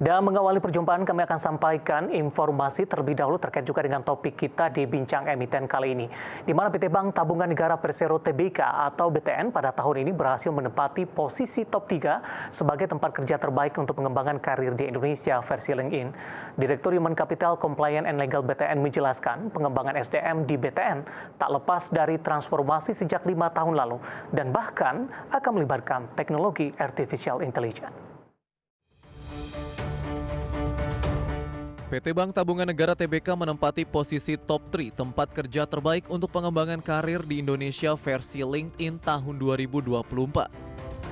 Dan mengawali perjumpaan kami akan sampaikan informasi terlebih dahulu terkait juga dengan topik kita di Bincang Emiten kali ini. Di mana PT Bank Tabungan Negara Persero Tbk atau BTN pada tahun ini berhasil menempati posisi top 3 sebagai tempat kerja terbaik untuk pengembangan karir di Indonesia versi LinkedIn. Direktur Human Capital Compliance and Legal BTN menjelaskan pengembangan SDM di BTN tak lepas dari transformasi sejak 5 tahun lalu dan bahkan akan melibatkan teknologi artificial intelligence. PT Bank Tabungan Negara Tbk menempati posisi top 3 tempat kerja terbaik untuk pengembangan karir di Indonesia versi LinkedIn tahun 2024.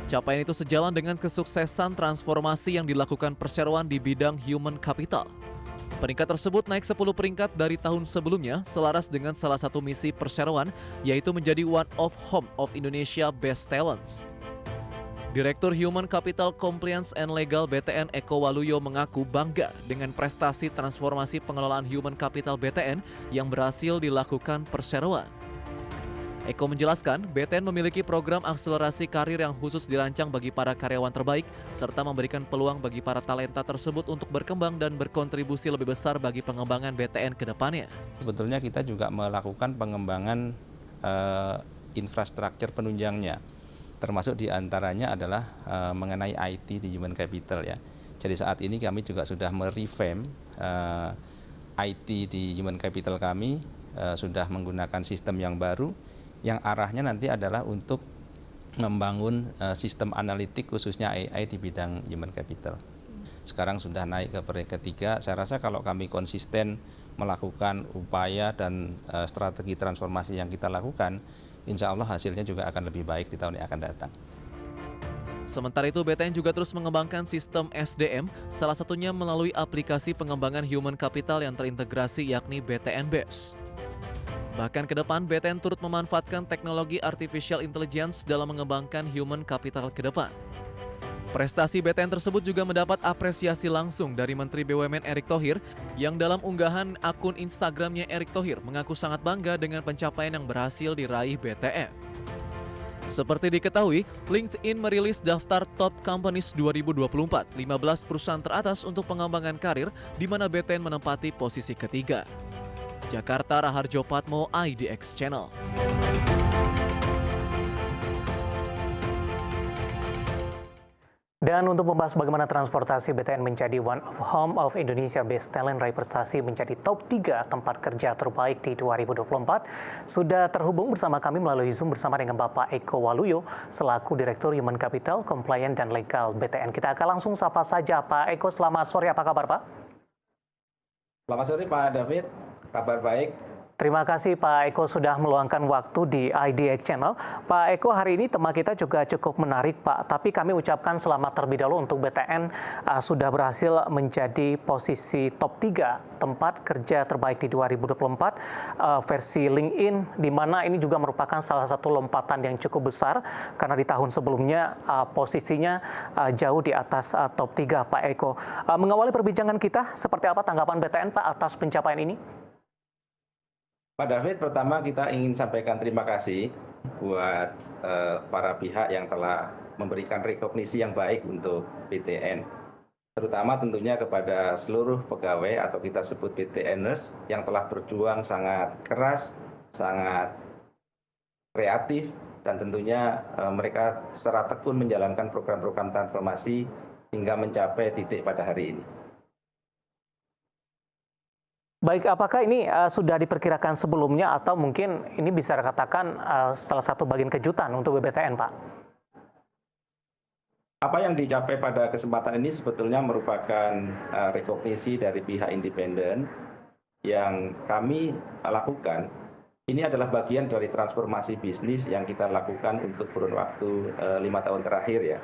Capaian itu sejalan dengan kesuksesan transformasi yang dilakukan perseroan di bidang human capital. Peringkat tersebut naik 10 peringkat dari tahun sebelumnya, selaras dengan salah satu misi perseroan, yaitu menjadi one of home of Indonesia Best Talents. Direktur Human Capital Compliance and Legal BTN Eko Waluyo mengaku bangga dengan prestasi transformasi pengelolaan human capital BTN yang berhasil dilakukan perseroan. Eko menjelaskan, BTN memiliki program akselerasi karir yang khusus dirancang bagi para karyawan terbaik, serta memberikan peluang bagi para talenta tersebut untuk berkembang dan berkontribusi lebih besar bagi pengembangan BTN ke depannya. Sebetulnya kita juga melakukan pengembangan infrastruktur penunjangnya. Termasuk diantaranya adalah mengenai IT di human capital ya. Jadi saat ini kami juga sudah merevamp IT di human capital kami, sudah menggunakan sistem yang baru, yang arahnya nanti adalah untuk membangun sistem analitik khususnya AI di bidang human capital. Sekarang sudah naik ke peringkat 3, saya rasa kalau kami konsisten melakukan upaya dan strategi transformasi yang kita lakukan, insya Allah hasilnya juga akan lebih baik di tahun yang akan datang. Sementara itu, BTN juga terus mengembangkan sistem SDM, salah satunya melalui aplikasi pengembangan human capital yang terintegrasi yakni BTN Base. Bahkan ke depan, BTN turut memanfaatkan teknologi artificial intelligence dalam mengembangkan human capital ke depan. Prestasi BTN tersebut juga mendapat apresiasi langsung dari Menteri BUMN Erick Thohir yang dalam unggahan akun Instagramnya Erick Thohir mengaku sangat bangga dengan pencapaian yang berhasil diraih BTN. Seperti diketahui, LinkedIn merilis daftar Top Companies 2024, 15 perusahaan teratas untuk pengembangan karir di mana BTN menempati posisi ketiga. Jakarta, Raharjo Patmo, IDX Channel. Dan untuk membahas bagaimana transportasi BTN menjadi one of home of Indonesia Best Talent, raih prestasi menjadi top 3 tempat kerja terbaik di 2024, sudah terhubung bersama kami melalui Zoom bersama dengan Bapak Eko Waluyo selaku Direktur Human Capital, Compliance dan Legal BTN. Kita akan langsung sapa saja Pak Eko. Selamat sore, apa kabar Pak? Selamat sore Pak David, kabar baik. Terima kasih Pak Eko sudah meluangkan waktu di IDX Channel. Pak Eko, hari ini tema kita juga cukup menarik Pak, tapi kami ucapkan selamat terlebih dahulu untuk BTN sudah berhasil menjadi posisi top 3 tempat kerja terbaik di 2024 versi LinkedIn, di mana ini juga merupakan salah satu lompatan yang cukup besar karena di tahun sebelumnya posisinya jauh di atas top 3 Pak Eko. Mengawali perbincangan kita, seperti apa tanggapan BTN Pak atas pencapaian ini? Pak David, pertama kita ingin sampaikan terima kasih buat para pihak yang telah memberikan rekognisi yang baik untuk BTN. Terutama tentunya kepada seluruh pegawai atau kita sebut BTNers yang telah berjuang sangat keras, sangat kreatif, dan tentunya mereka secara tekun menjalankan program-program transformasi hingga mencapai titik pada hari ini. Baik, apakah ini sudah diperkirakan sebelumnya atau mungkin ini bisa dikatakan salah satu bagian kejutan untuk BTN, Pak? Apa yang dicapai pada kesempatan ini sebetulnya merupakan rekognisi dari pihak independen yang kami lakukan. Ini adalah bagian dari transformasi bisnis yang kita lakukan untuk kurun waktu 5 tahun terakhir ya.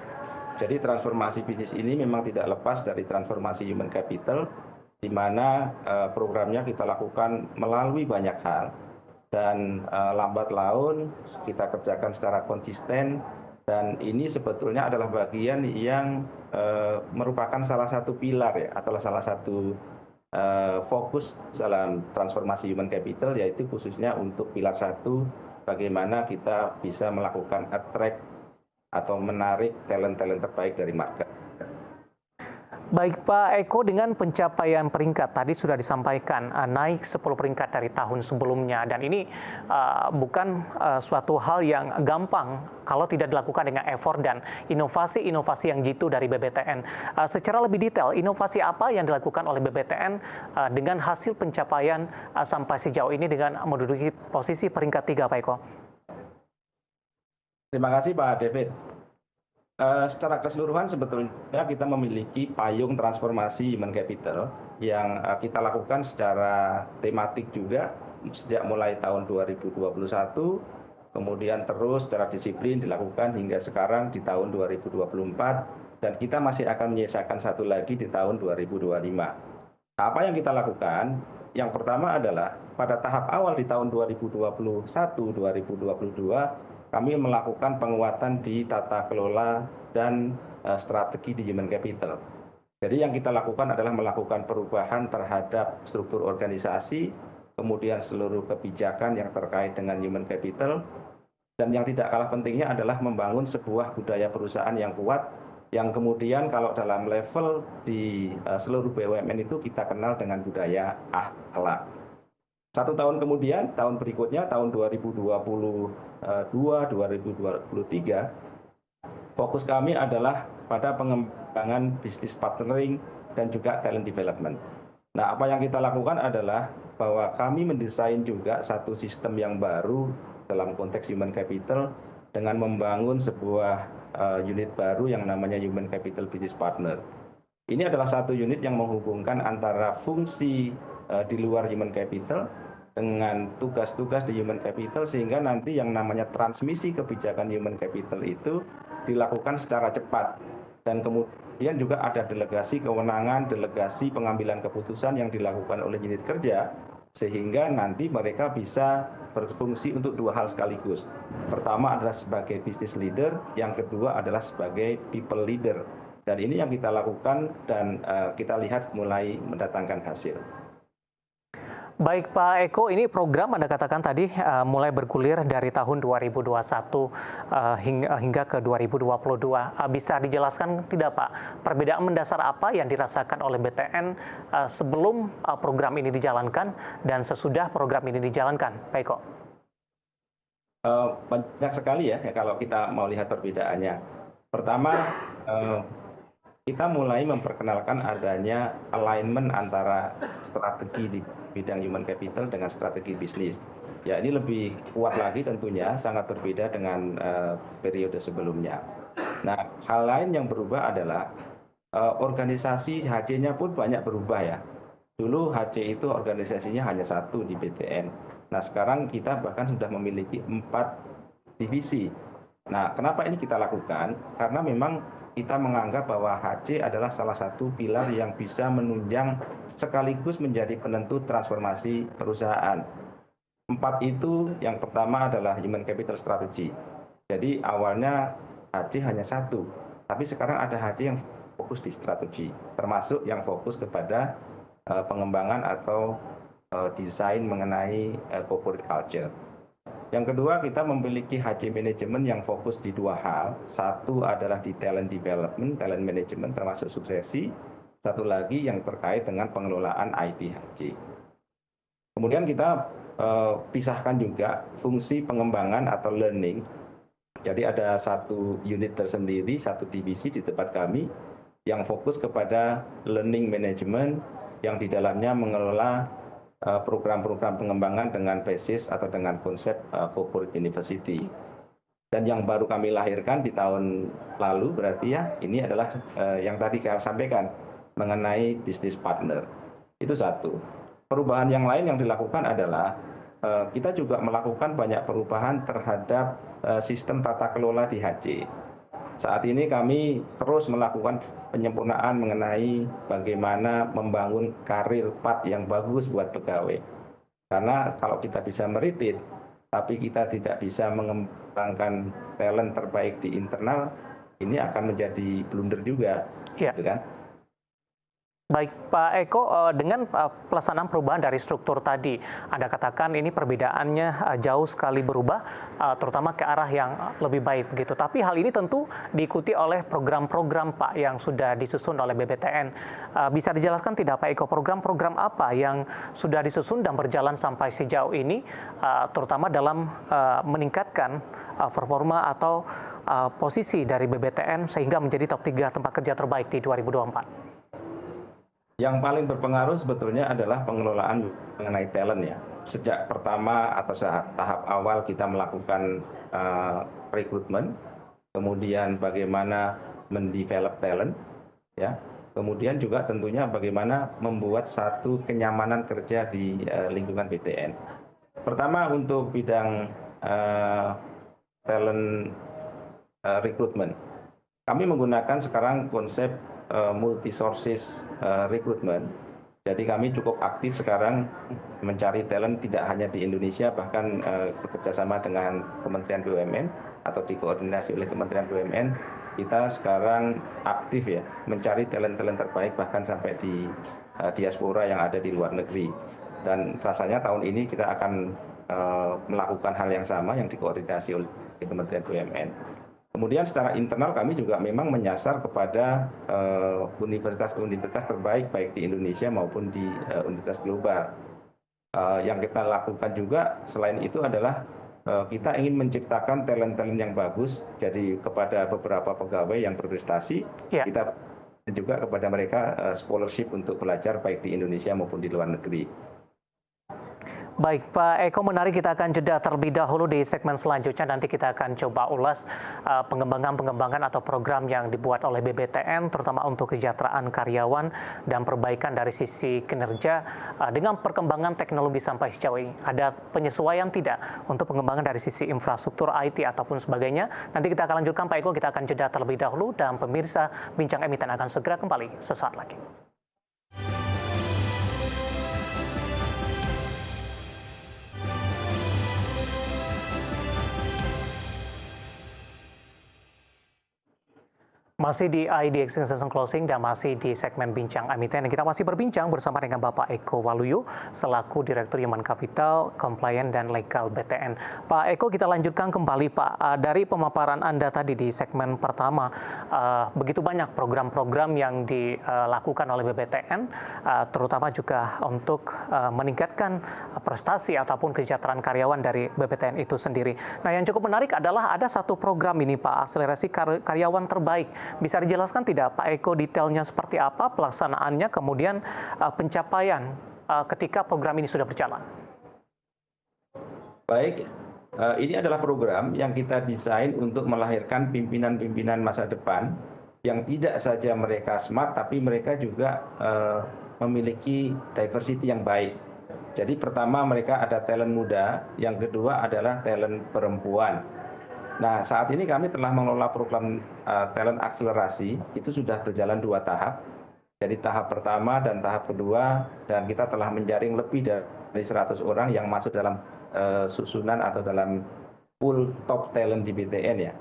Jadi transformasi bisnis ini memang tidak lepas dari transformasi human capital, di mana programnya kita lakukan melalui banyak hal dan lambat laun kita kerjakan secara konsisten, dan ini sebetulnya adalah bagian yang merupakan salah satu pilar ya, atau salah satu fokus dalam transformasi human capital, yaitu khususnya untuk pilar 1, bagaimana kita bisa melakukan attract atau menarik talent-talent terbaik dari market. Baik Pak Eko, dengan pencapaian peringkat tadi sudah disampaikan naik 10 peringkat dari tahun sebelumnya, dan ini bukan suatu hal yang gampang kalau tidak dilakukan dengan effort dan inovasi-inovasi yang jitu dari BBTN. Secara lebih detail, inovasi apa yang dilakukan oleh BBTN dengan hasil pencapaian sampai sejauh ini dengan menduduki posisi peringkat 3, Pak Eko? Terima kasih Pak David. Secara keseluruhan sebetulnya kita memiliki payung transformasi human capital yang kita lakukan secara tematik juga sejak mulai tahun 2021, kemudian terus secara disiplin dilakukan hingga sekarang di tahun 2024, dan kita masih akan menyisakan satu lagi di tahun 2025. Nah, apa yang kita lakukan? Yang pertama adalah pada tahap awal di tahun 2021-2022, kami melakukan penguatan di tata kelola dan strategi di human capital. Jadi yang kita lakukan adalah melakukan perubahan terhadap struktur organisasi, kemudian seluruh kebijakan yang terkait dengan human capital, dan yang tidak kalah pentingnya adalah membangun sebuah budaya perusahaan yang kuat, yang kemudian kalau dalam level di seluruh BUMN itu kita kenal dengan budaya akhlak. 1 tahun kemudian, tahun berikutnya, tahun 2022-2023, fokus kami adalah pada pengembangan bisnis partnering dan juga talent development. Nah, apa yang kita lakukan adalah bahwa kami mendesain juga satu sistem yang baru dalam konteks human capital dengan membangun sebuah unit baru yang namanya Human Capital Business Partner. Ini adalah satu unit yang menghubungkan antara fungsi di luar human capital dengan tugas-tugas di human capital, sehingga nanti yang namanya transmisi kebijakan human capital itu dilakukan secara cepat, dan kemudian juga ada delegasi kewenangan, delegasi pengambilan keputusan yang dilakukan oleh unit kerja, sehingga nanti mereka bisa berfungsi untuk 2 hal sekaligus. Pertama adalah sebagai business leader, yang kedua adalah sebagai people leader, dan ini yang kita lakukan dan kita lihat mulai mendatangkan hasil. Baik Pak Eko, ini program Anda katakan tadi mulai bergulir dari tahun 2021 hingga ke 2022. Bisa dijelaskan tidak Pak, perbedaan mendasar apa yang dirasakan oleh BTN sebelum program ini dijalankan dan sesudah program ini dijalankan, Pak Eko? Banyak sekali ya kalau kita mau lihat perbedaannya. Pertama, kita mulai memperkenalkan adanya alignment antara strategi di bidang human capital dengan strategi bisnis. Ya, ini lebih kuat lagi tentunya, sangat berbeda dengan periode sebelumnya. Nah, hal lain yang berubah adalah organisasi HC-nya pun banyak berubah ya. Dulu HC itu organisasinya hanya 1 di BTN. Nah, sekarang kita bahkan sudah memiliki 4 divisi. Nah, kenapa ini kita lakukan? Karena memang kita menganggap bahwa HC adalah salah satu pilar yang bisa menunjang sekaligus menjadi penentu transformasi perusahaan. 4 itu, yang pertama adalah Human Capital Strategy. Jadi awalnya HC hanya 1, tapi sekarang ada HC yang fokus di strategi, termasuk yang fokus kepada pengembangan atau desain mengenai corporate culture. Yang kedua, kita memiliki HC Management yang fokus di 2 hal. Satu adalah di talent development, talent management termasuk suksesi. Satu lagi yang terkait dengan pengelolaan IT HC. Kemudian kita pisahkan juga fungsi pengembangan atau learning. Jadi ada satu unit tersendiri, satu divisi di tempat kami yang fokus kepada learning management, yang di dalamnya mengelola program-program pengembangan dengan basis atau dengan konsep corporate university. Dan yang baru kami lahirkan di tahun lalu berarti ya, ini adalah yang tadi kami sampaikan mengenai business partner. Itu satu. Perubahan yang lain yang dilakukan adalah kita juga melakukan banyak perubahan terhadap sistem tata kelola di HC. Saat ini kami terus melakukan penyempurnaan mengenai bagaimana membangun karir path yang bagus buat pegawai. Karena kalau kita bisa meritit, tapi kita tidak bisa mengembangkan talent terbaik di internal, ini akan menjadi blunder juga, gitu kan? Baik Pak Eko, dengan pelaksanaan perubahan dari struktur tadi, Anda katakan ini perbedaannya jauh sekali berubah, terutama ke arah yang lebih baik begitu. Tapi hal ini tentu diikuti oleh program-program Pak yang sudah disusun oleh BBTN. Bisa dijelaskan tidak Pak Eko, program-program apa yang sudah disusun dan berjalan sampai sejauh ini, terutama dalam meningkatkan performa atau posisi dari BBTN sehingga menjadi top 3 tempat kerja terbaik di 2024? Yang paling berpengaruh sebetulnya adalah pengelolaan mengenai talent ya. Sejak pertama atau tahap awal kita melakukan rekrutmen, kemudian bagaimana mendevelop talent, ya. Kemudian juga tentunya bagaimana membuat satu kenyamanan kerja di lingkungan BTN. Pertama untuk bidang talent rekrutmen, kami menggunakan sekarang konsep multi sources recruitment. Jadi kami cukup aktif sekarang mencari talent tidak hanya di Indonesia, bahkan bekerja sama dengan Kementerian BUMN atau dikoordinasi oleh Kementerian BUMN. Kita sekarang aktif ya mencari talent-talent terbaik bahkan sampai di diaspora yang ada di luar negeri. Dan rasanya tahun ini kita akan melakukan hal yang sama yang dikoordinasi oleh Kementerian BUMN. Kemudian secara internal kami juga memang menyasar kepada universitas-universitas terbaik baik di Indonesia maupun di universitas global. Yang kita lakukan juga selain itu adalah kita ingin menciptakan talent-talent yang bagus. Jadi kepada beberapa pegawai yang berprestasi, kita juga kepada mereka scholarship untuk belajar baik di Indonesia maupun di luar negeri. Baik Pak Eko, menarik, kita akan jeda terlebih dahulu di segmen selanjutnya. Nanti kita akan coba ulas pengembangan atau program yang dibuat oleh BBTN, terutama untuk kesejahteraan karyawan dan perbaikan dari sisi kinerja dengan perkembangan teknologi sampai sejauh ini. Ada penyesuaian tidak untuk pengembangan dari sisi infrastruktur IT ataupun sebagainya? Nanti kita akan lanjutkan Pak Eko, kita akan jeda terlebih dahulu dan pemirsa Bincang Emiten akan segera kembali sesaat lagi. Masih di ID Extension Closing dan masih di segmen Bincang Emiten. Kita masih berbincang bersama dengan Bapak Eko Waluyo selaku Direktur Human Capital, Compliance dan Legal BTN. Pak Eko, kita lanjutkan kembali Pak. Dari pemaparan Anda tadi di segmen pertama, begitu banyak program-program yang dilakukan oleh BBTN, terutama juga untuk meningkatkan prestasi ataupun kesejahteraan karyawan dari BBTN itu sendiri. Nah, yang cukup menarik adalah ada satu program ini Pak, akselerasi karyawan terbaik. Bisa dijelaskan tidak Pak Eko detailnya seperti apa pelaksanaannya, kemudian pencapaian ketika program ini sudah berjalan? Baik, ini adalah program yang kita desain untuk melahirkan pimpinan-pimpinan masa depan yang tidak saja mereka smart, tapi mereka juga memiliki diversity yang baik. Jadi pertama mereka ada talent muda, yang kedua adalah talent perempuan. Nah, saat ini kami telah mengelola program talent akselerasi, itu sudah berjalan 2 tahap. Jadi tahap pertama dan tahap kedua, dan kita telah menjaring lebih dari 100 orang yang masuk dalam susunan atau dalam pool top talent di BTN ya.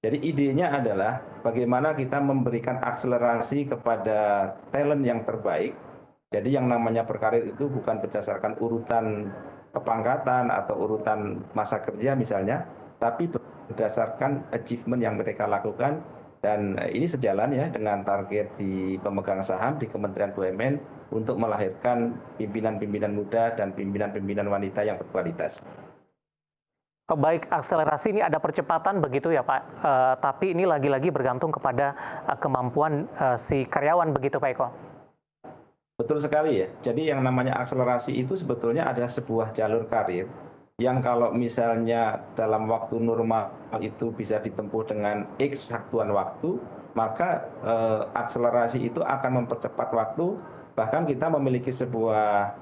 Jadi idenya adalah bagaimana kita memberikan akselerasi kepada talent yang terbaik. Jadi yang namanya berkarir itu bukan berdasarkan urutan kepangkatan atau urutan masa kerja misalnya, tapi berdasarkan achievement yang mereka lakukan. Dan ini sejalan ya dengan target di pemegang saham di Kementerian BUMN untuk melahirkan pimpinan-pimpinan muda dan pimpinan-pimpinan wanita yang berkualitas. Baik, akselerasi ini ada percepatan begitu ya Pak, tapi ini lagi-lagi bergantung kepada kemampuan si karyawan begitu Pak Eko? Betul sekali ya, jadi yang namanya akselerasi itu sebetulnya ada sebuah jalur karir yang kalau misalnya dalam waktu normal itu bisa ditempuh dengan X satuan waktu, maka akselerasi itu akan mempercepat waktu. Bahkan kita memiliki sebuah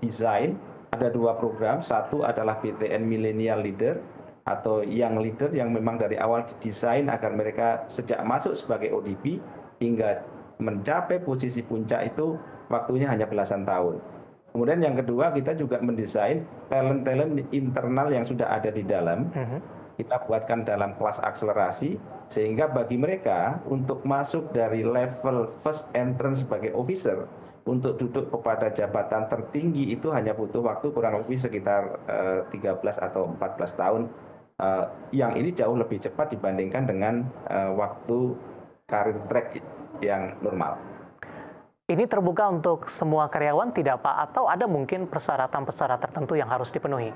desain, ada 2 program, satu adalah BTN Millennial Leader atau Young Leader yang memang dari awal didesain agar mereka sejak masuk sebagai ODP hingga mencapai posisi puncak itu waktunya hanya belasan tahun. Kemudian yang kedua, kita juga mendesain talent-talent internal yang sudah ada di dalam, kita buatkan dalam kelas akselerasi, sehingga bagi mereka untuk masuk dari level first entrance sebagai officer, untuk duduk kepada jabatan tertinggi itu hanya butuh waktu kurang lebih sekitar 13 atau 14 tahun, yang ini jauh lebih cepat dibandingkan dengan waktu karir track yang normal. Ini terbuka untuk semua karyawan tidak Pak? Atau ada mungkin persyaratan-persyaratan tertentu yang harus dipenuhi?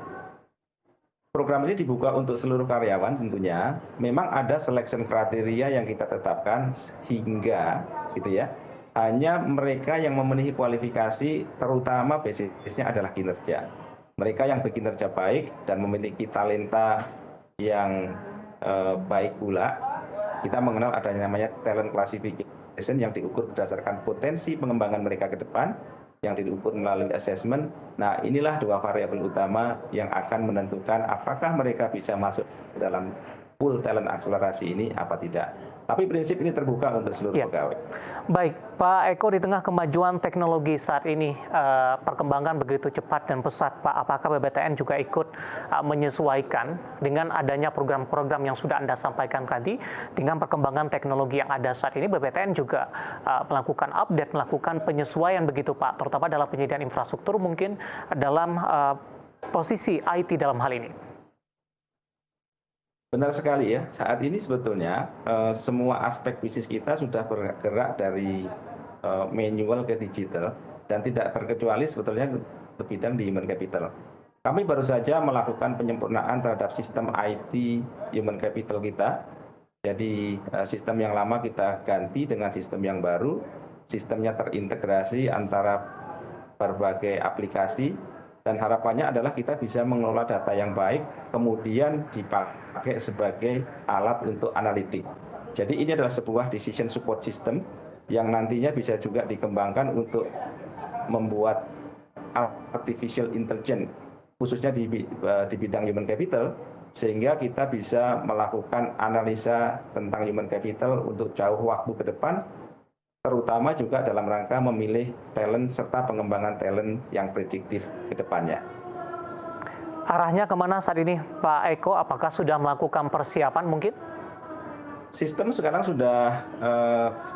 Program ini dibuka untuk seluruh karyawan tentunya. Memang ada selection kriteria yang kita tetapkan hingga gitu ya. Hanya mereka yang memenuhi kualifikasi, terutama basisnya adalah kinerja. Mereka yang berkinerja baik dan memiliki talenta yang baik pula. Kita mengenal adanya namanya talent classification yang diukur berdasarkan potensi pengembangan mereka ke depan, yang diukur melalui assessment. Nah, inilah dua variabel utama yang akan menentukan apakah mereka bisa masuk dalam pool talent akselerasi ini apa tidak. Tapi prinsip ini terbuka untuk seluruh pegawai. Baik, Pak Eko, di tengah kemajuan teknologi saat ini, perkembangan begitu cepat dan pesat, Pak, apakah BPTN juga ikut menyesuaikan dengan adanya program-program yang sudah Anda sampaikan tadi, dengan perkembangan teknologi yang ada saat ini, BPTN juga melakukan update, melakukan penyesuaian begitu, Pak, terutama dalam penyediaan infrastruktur mungkin dalam posisi IT dalam hal ini? Benar sekali ya, saat ini sebetulnya semua aspek bisnis kita sudah bergerak dari manual ke digital dan tidak terkecuali sebetulnya ke bidang di human capital. Kami baru saja melakukan penyempurnaan terhadap sistem IT human capital kita. Jadi sistem yang lama kita ganti dengan sistem yang baru, sistemnya terintegrasi antara berbagai aplikasi, dan harapannya adalah kita bisa mengelola data yang baik, kemudian dipakai sebagai alat untuk analitik. Jadi ini adalah sebuah decision support system yang nantinya bisa juga dikembangkan untuk membuat artificial intelligence, khususnya di bidang human capital, sehingga kita bisa melakukan analisa tentang human capital untuk jauh waktu ke depan, terutama juga dalam rangka memilih talent serta pengembangan talent yang prediktif ke depannya. Arahnya kemana saat ini, Pak Eko? Apakah sudah melakukan persiapan mungkin? Sistem sekarang sudah,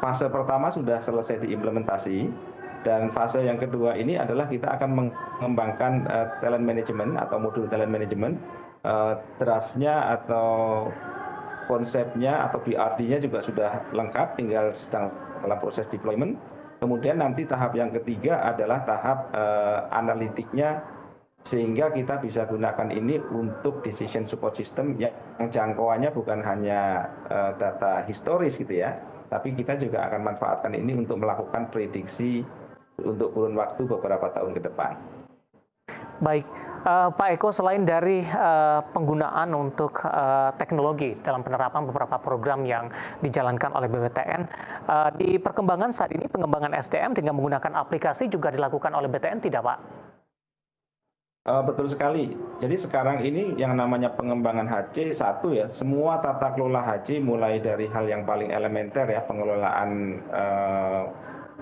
fase pertama sudah selesai diimplementasi, dan fase yang kedua ini adalah kita akan mengembangkan talent management atau modul talent management. Draftnya atau konsepnya atau BRD-nya juga sudah lengkap, tinggal sedang dalam proses deployment. Kemudian nanti tahap yang ketiga adalah tahap analitiknya, sehingga kita bisa gunakan ini untuk decision support system yang jangkauannya bukan hanya data historis gitu ya, tapi kita juga akan manfaatkan ini untuk melakukan prediksi untuk kurun waktu beberapa tahun ke depan. Baik, Pak Eko, selain dari penggunaan untuk teknologi dalam penerapan beberapa program yang dijalankan oleh BPTN, di perkembangan saat ini pengembangan SDM dengan menggunakan aplikasi juga dilakukan oleh BPTN tidak, Pak? Betul sekali. Jadi sekarang ini yang namanya pengembangan HC satu ya, semua tata kelola HC mulai dari hal yang paling elementer ya, pengelolaan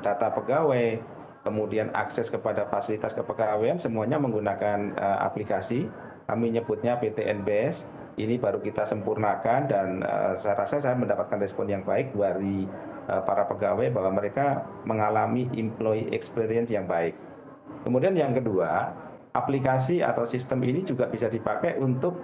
data pegawai, kemudian akses kepada fasilitas kepegawaian, semuanya menggunakan aplikasi. Kami nyebutnya PTNBS. Ini baru kita sempurnakan, dan saya rasa saya mendapatkan respon yang baik dari para pegawai bahwa mereka mengalami employee experience yang baik. Kemudian yang kedua, aplikasi atau sistem ini juga bisa dipakai untuk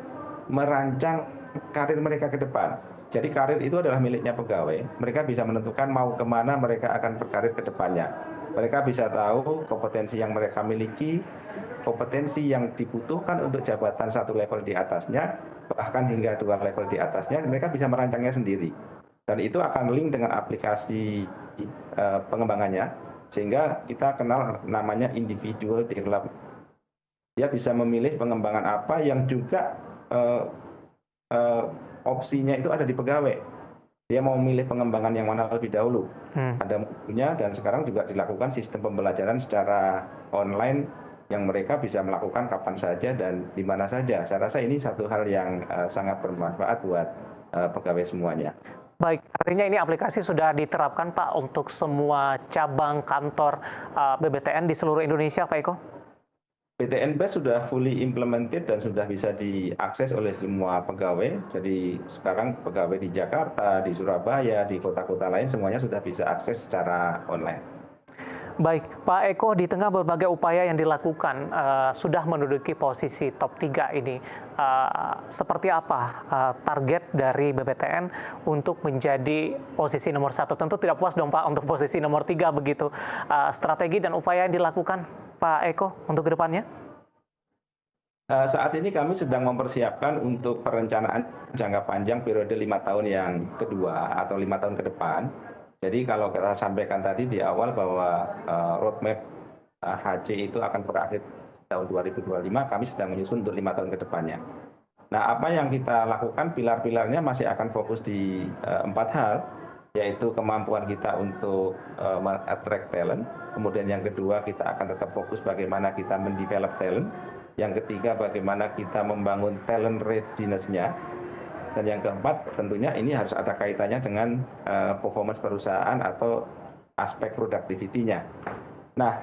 merancang karir mereka ke depan. Jadi karir itu adalah miliknya pegawai. Mereka bisa menentukan mau kemana mereka akan berkarir ke depannya. Mereka bisa tahu kompetensi yang mereka miliki, kompetensi yang dibutuhkan untuk jabatan satu level di atasnya, bahkan hingga 2 level di atasnya, mereka bisa merancangnya sendiri. Dan itu akan link dengan aplikasi pengembangannya, sehingga kita kenal namanya individual development. Dia bisa memilih pengembangan apa yang juga opsinya itu ada di pegawai. Dia mau memilih pengembangan yang mana lebih dahulu. Ada modulnya, dan sekarang juga dilakukan sistem pembelajaran secara online yang mereka bisa melakukan kapan saja dan di mana saja. Saya rasa ini satu hal yang sangat bermanfaat buat pegawai semuanya. Baik, artinya ini aplikasi sudah diterapkan, Pak, untuk semua cabang kantor BPTN di seluruh Indonesia, Pak Eko? BTN-Best sudah fully implemented dan sudah bisa diakses oleh semua pegawai. Jadi sekarang pegawai di Jakarta, di Surabaya, di kota-kota lain semuanya sudah bisa akses secara online. Baik, Pak Eko, di tengah berbagai upaya yang dilakukan, sudah menduduki posisi top 3 ini. Seperti apa target dari BPTN untuk menjadi posisi nomor 1? Tentu tidak puas dong Pak untuk posisi nomor 3 begitu. Strategi dan upaya yang dilakukan Pak Eko untuk kedepannya? Saat ini kami sedang mempersiapkan untuk perencanaan jangka panjang periode 5 tahun yang kedua atau 5 tahun ke depan. Jadi kalau kita sampaikan tadi di awal bahwa roadmap HC itu akan berakhir tahun 2025, kami sedang menyusun untuk 5 tahun ke depannya. Nah, apa yang kita lakukan, pilar-pilarnya masih akan fokus di 4 hal, yaitu kemampuan kita untuk attract talent. Kemudian yang kedua, kita akan tetap fokus bagaimana kita mendevelop talent. Yang ketiga, bagaimana kita membangun talent readiness-nya. Dan yang keempat, tentunya ini harus ada kaitannya dengan performance perusahaan atau aspek productivity-nya. Nah,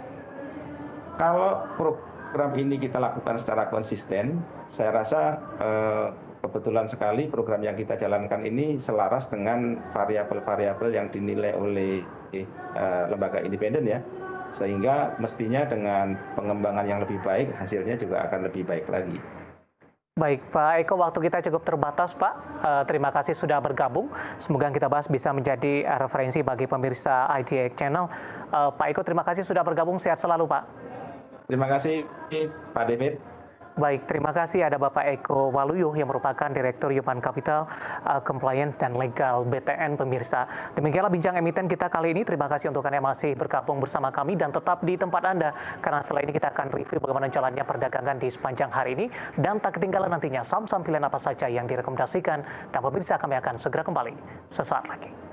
kalau program ini kita lakukan secara konsisten, saya rasa kebetulan sekali program yang kita jalankan ini selaras dengan variabel-variabel yang dinilai oleh lembaga independen ya. Sehingga mestinya dengan pengembangan yang lebih baik, hasilnya juga akan lebih baik lagi. Baik, Pak Eko, waktu kita cukup terbatas, Pak. Terima kasih sudah bergabung. Semoga yang kita bahas bisa menjadi referensi bagi pemirsa IDX Channel. Pak Eko, terima kasih sudah bergabung. Sehat selalu, Pak. Terima kasih, Pak David. Baik, terima kasih. Ada Bapak Eko Waluyo yang merupakan Direktur Human Capital, Compliance, dan Legal BTN, pemirsa. Demikianlah bincang emiten kita kali ini. Terima kasih untuk Anda yang masih bergabung bersama kami dan tetap di tempat Anda. Karena setelah ini kita akan review bagaimana jalannya perdagangan di sepanjang hari ini. Dan tak ketinggalan nantinya saham-saham pilihan apa saja yang direkomendasikan. Dan pemirsa, kami akan segera kembali sesaat lagi.